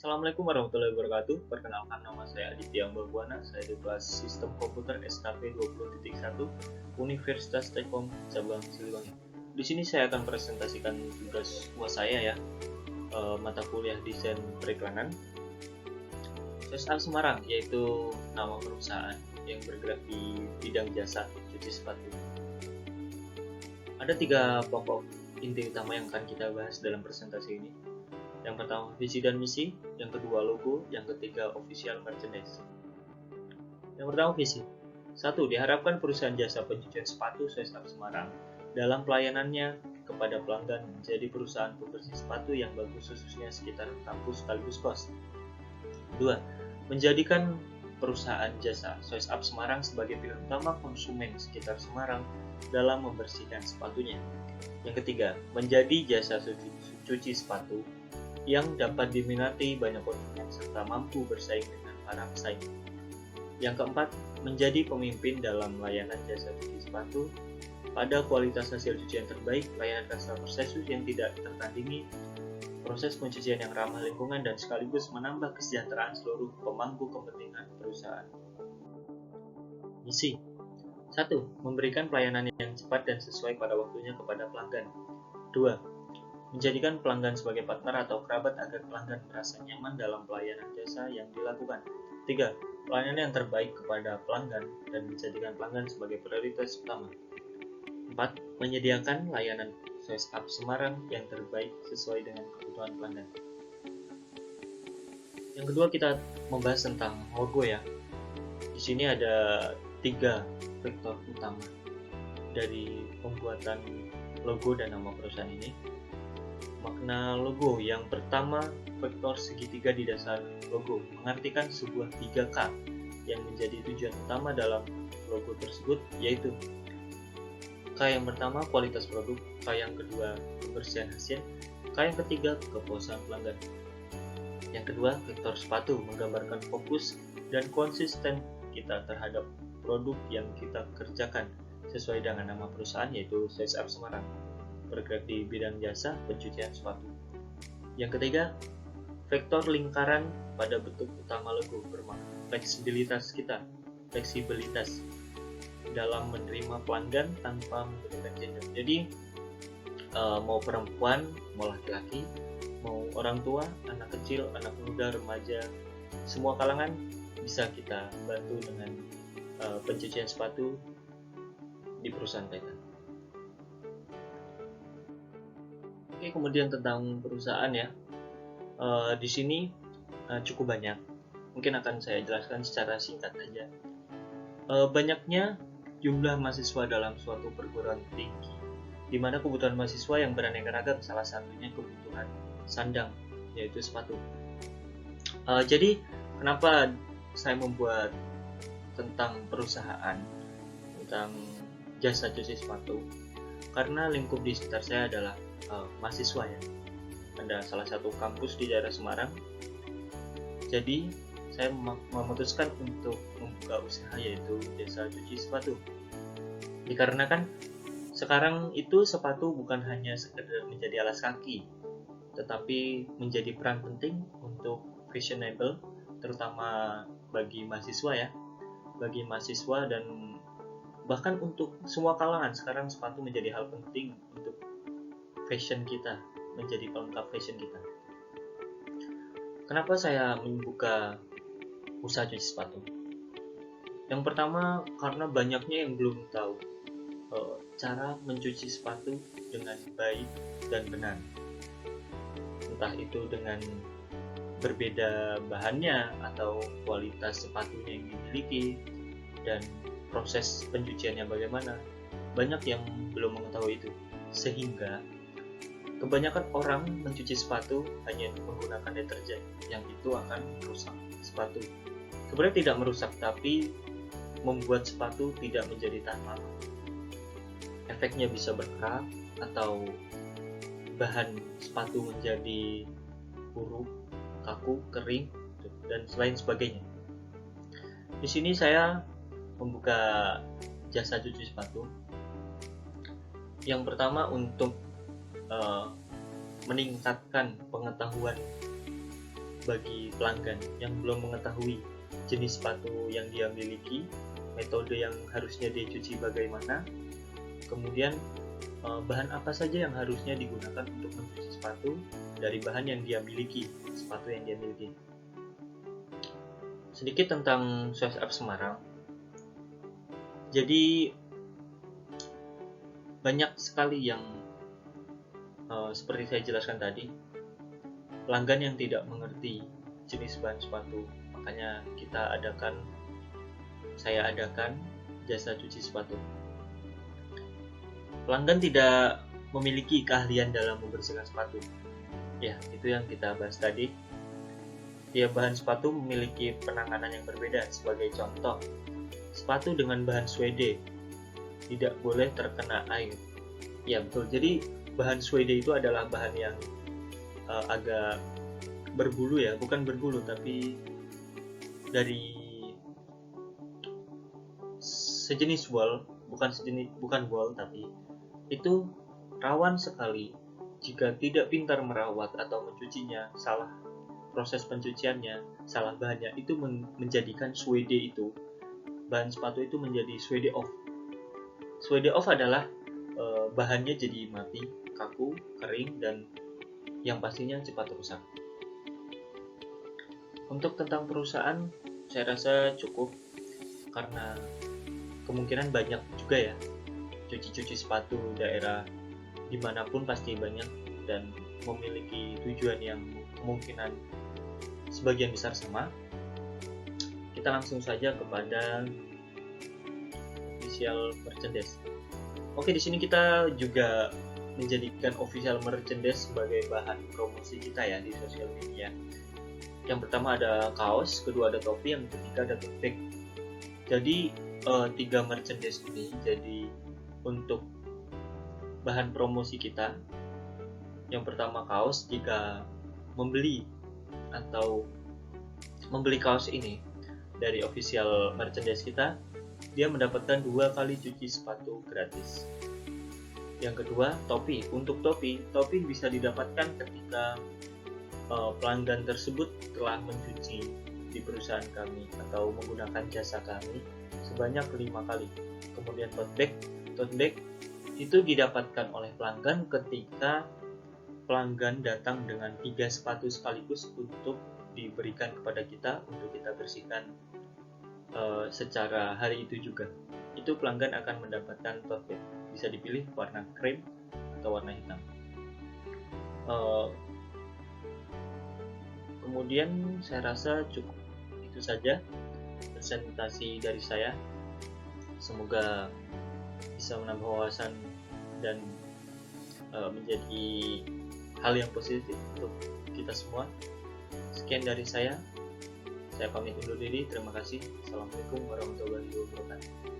Assalamualaikum warahmatullahi wabarakatuh. Perkenalkan, nama saya Aditya Mbahwana. Saya di kelas Sistem Komputer SKP 20.1 Universitas Telkom Cabang Siliwangi. Di sini saya akan presentasikan tugas UAS saya ya, mata kuliah Desain Periklanan SSA Semarang, yaitu nama perusahaan yang bergerak di bidang jasa cuci sepatu. Ada 3 pokok inti utama yang akan kita bahas dalam presentasi ini. Yang pertama, visi dan misi. Yang kedua, logo. Yang ketiga, official merchandise. Yang pertama, visi. 1. Diharapkan perusahaan jasa pencucian sepatu SSA Semarang dalam pelayanannya kepada pelanggan menjadi perusahaan pembersih sepatu yang bagus, khususnya sekitar kampus sekaligus kos. 2. Menjadikan perusahaan jasa SSA Semarang sebagai pilihan utama konsumen sekitar Semarang dalam membersihkan sepatunya. Yang ketiga, menjadi jasa cuci sepatu yang dapat diminati banyak konsumen serta mampu bersaing dengan para pesaing. Yang keempat, menjadi pemimpin dalam layanan jasa cuci sepatu pada kualitas hasil cucian terbaik, layanan customer service yang tidak tertandingi, proses pencucian yang ramah lingkungan, dan sekaligus menambah kesejahteraan seluruh pemangku kepentingan perusahaan. Misi 1. Memberikan pelayanan yang cepat dan sesuai pada waktunya kepada pelanggan. 2. Menjadikan pelanggan sebagai partner atau kerabat agar pelanggan merasa nyaman dalam pelayanan jasa yang dilakukan. 3. Pelayanan yang terbaik kepada pelanggan dan menjadikan pelanggan sebagai prioritas utama. 4. Menyediakan layanan SSA Semarang yang terbaik sesuai dengan kebutuhan pelanggan. Yang kedua, kita membahas tentang logo ya. Di sini ada 3 vektor utama dari pembuatan logo dan nama perusahaan ini. Makna logo yang pertama, vektor segitiga di dasar logo mengartikan sebuah 3K yang menjadi tujuan utama dalam logo tersebut, yaitu K yang pertama kualitas produk, K yang kedua kebersihan hasil, K yang ketiga kepuasan pelanggan. Yang kedua, vektor sepatu menggambarkan fokus dan konsisten kita terhadap produk yang kita kerjakan sesuai dengan nama perusahaan, yaitu SSA Semarang, bergerak di bidang jasa pencucian sepatu. Yang ketiga, vektor lingkaran pada bentuk utama logo bermakna fleksibilitas kita, fleksibilitas dalam menerima pelanggan tanpa memberikan gender. Jadi mau perempuan, mau laki-laki, mau orang tua, anak kecil, anak muda, remaja, semua kalangan bisa kita bantu dengan pencucian sepatu di perusahaan kita. Oke, kemudian tentang perusahaan ya, di sini cukup banyak. Mungkin akan saya jelaskan secara singkat saja. Banyaknya jumlah mahasiswa dalam suatu perguruan tinggi, di mana kebutuhan mahasiswa yang beraneka ragam, salah satunya kebutuhan sandang, yaitu sepatu. Jadi, kenapa saya membuat tentang perusahaan, tentang jasa cuci sepatu? Karena lingkup di sekitar saya adalah mahasiswa ya. Ada salah satu kampus di daerah Semarang. Jadi saya memutuskan untuk membuka usaha, yaitu jasa cuci sepatu. Dikarenakan sekarang itu sepatu bukan hanya sekedar menjadi alas kaki, tetapi menjadi peran penting untuk fashionable, terutama bagi mahasiswa ya. Bagi mahasiswa dan bahkan untuk semua kalangan, sekarang sepatu menjadi hal penting untuk fashion kita, menjadi pelengkap fashion kita. Kenapa saya membuka usaha cuci sepatu? Yang pertama, karena banyaknya yang belum tahu cara mencuci sepatu dengan baik dan benar. Entah itu dengan berbeda bahannya atau kualitas sepatunya yang dimiliki dan proses pencuciannya bagaimana. Banyak yang belum mengetahui itu, sehingga kebanyakan orang mencuci sepatu hanya menggunakan deterjen, yang itu akan merusak sepatu. Sebenarnya tidak merusak, tapi membuat sepatu tidak menjadi tahan lama. Efeknya bisa berkerak atau bahan sepatu menjadi buruk, kaku, kering, dan lain sebagainya. Di sini saya membuka jasa cuci sepatu. Yang pertama, untuk meningkatkan pengetahuan bagi pelanggan yang belum mengetahui jenis sepatu yang dia miliki, metode yang harusnya dia cuci bagaimana, kemudian bahan apa saja yang harusnya digunakan untuk mencuci sepatu dari bahan yang dia miliki, sepatu yang dia miliki. Sedikit tentang Sales App Semarang. Jadi banyak sekali yang seperti saya jelaskan tadi, pelanggan yang tidak mengerti jenis bahan sepatu. Makanya saya adakan jasa cuci sepatu. Pelanggan tidak memiliki keahlian dalam membersihkan sepatu. Ya, itu yang kita bahas tadi. Tiap bahan sepatu memiliki penanganan yang berbeda. Sebagai contoh, sepatu dengan bahan suede tidak boleh terkena air. Ya, betul. Jadi bahan suede itu adalah bahan yang agak berbulu ya, bukan berbulu tapi dari sejenis wool, bukan wool, tapi itu rawan sekali jika tidak pintar merawat atau mencucinya, salah proses pencuciannya, salah bahannya, itu menjadikan suede itu, bahan sepatu itu menjadi suede off. Suede off adalah bahannya jadi mati, kaku, kering, dan yang pastinya cepat rusak. Untuk tentang perusahaan, saya rasa cukup karena kemungkinan banyak juga ya cuci-cuci sepatu daerah dimanapun pasti banyak dan memiliki tujuan yang kemungkinan sebagian besar sama. Kita langsung saja kepada official merchandise. Oke, di sini kita juga menjadikan official merchandise sebagai bahan promosi kita ya di sosial media. Yang pertama ada kaos, kedua ada topi, yang ketiga ada tote bag. Jadi 3 merchandise ini jadi untuk bahan promosi kita. Yang pertama kaos, jika membeli kaos ini dari official merchandise kita, dia mendapatkan 2 kali cuci sepatu gratis. Yang kedua, topi. Untuk topi bisa didapatkan ketika pelanggan tersebut telah mencuci di perusahaan kami atau menggunakan jasa kami sebanyak 5 kali. Kemudian tote bag itu didapatkan oleh pelanggan ketika pelanggan datang dengan 3 sepatu sekaligus untuk diberikan kepada kita untuk kita bersihkan secara hari itu juga. Itu pelanggan akan mendapatkan tote bag. Bisa dipilih warna krem atau warna hitam. Kemudian saya rasa cukup itu saja presentasi dari saya. Semoga bisa menambah wawasan dan menjadi hal yang positif untuk kita semua. Sekian dari saya pamit undur diri. Terima kasih. Assalamualaikum warahmatullahi wabarakatuh.